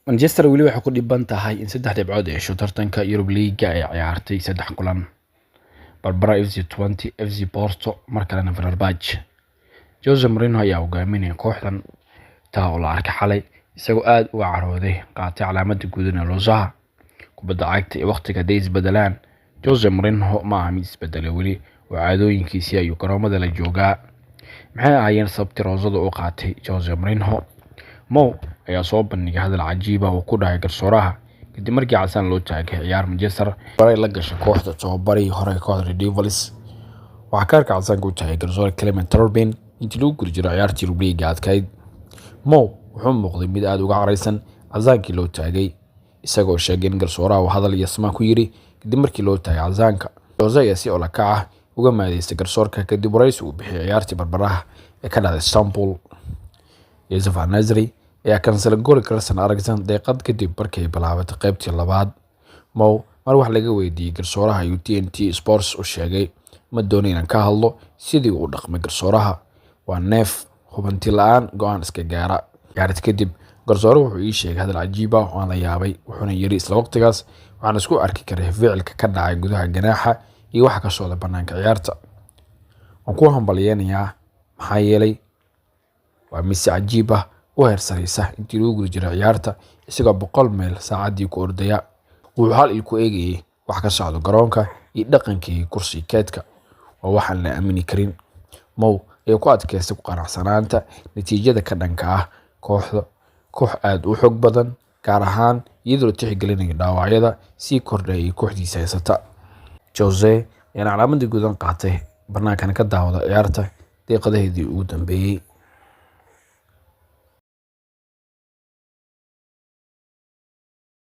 Manchester weli waxay ku dhiban tahay in 3 dhibcood ay hesho tartanka Europa League ay ciyaartay 3 kulan. Barbara FC20, FC Porto, markalena Fenerbahce. Jose Mourinho ayaa hogaaminaya kooxdan taa oo la arkay xalay isagoo aad u carooday qaatay calaamada guudana loosaha kubadda cagta ee waqtiga ay isbedelaan. Jose Mourinho ma aha mid isbedelay weli oo caadooyinkiisii ayuu garoomada la joogaa. maxay ahaayeen sababtii roosada u qaatay Jose Mourinho? Mo ayaa soo bandhigay hadal cajiib ah oo ku dhahay garsooraha kadib markii casaan loo taagay ciyaar Manchester baray la gashay kooxda tababarihii hore kooxda Devils. waxaa kaarka casaan ku tahay garsoore Clement Turbin intii lagu guri jiray ciyaartii Europa League adkayd. Mo wuxuu muuqday mid aad uga caraysan casaankii loo taagay isagoo sheegay in garsooraha uu hadal iyo samaan ku yiri kadib markii loo taagay casaanka. Jose ayaa si ola kac ah uga maadeystay garsoorka kadib waraysi uu bixiyay ciyaartii barbaraha ee ka dhacday Istanbul. Yusuf Al-Nazri ayaa kansal gool Christian Eriksen daqiiqad kadib markay bilaabatay qaybtii labaad. Mo mar wax laga weydiiyay garsooraha TNT Sports u sheegay ma doonayo inaan ka hadlo sidii uu dhaqmay garsooraha waa neef hubanti la'aan go'aan iska gaara. Ciyaarta kadib garsooruhu wuxuu ii sheegay hadal cajiib ah oo aan la yaabay wuxuuna yiri isla waqtigaas waxaan isku arki karay ficilka ka dhacay gudaha ganaaxa iyo waxa ka socda banaanka ciyaarta. waan ku hambalyeeynaa maxaa yeelay waa mise cajiib ah oo heersaraysa intii lagu guri jiray ciyaarta isagoo 100 meel saacadii ku ordaya. wuxuu hal il ku eegayay wax ka socdo garoonka iyo dhaqankii kursi keedka oo waxaan la aamini karin. Mo ayaa ku adkaystay ku qanacsanaanta natiijada ka dhanka ah koox aad u xoog badan gaar ahaan iyadoo tixgelinaya dhaawacyada sii kordhayay kooxdiisa haysata. Jose ayaa calaamada guudan qaatay barnaamijkan ka daawada ciyaarta daqiiqadihii ugu dambeeyay.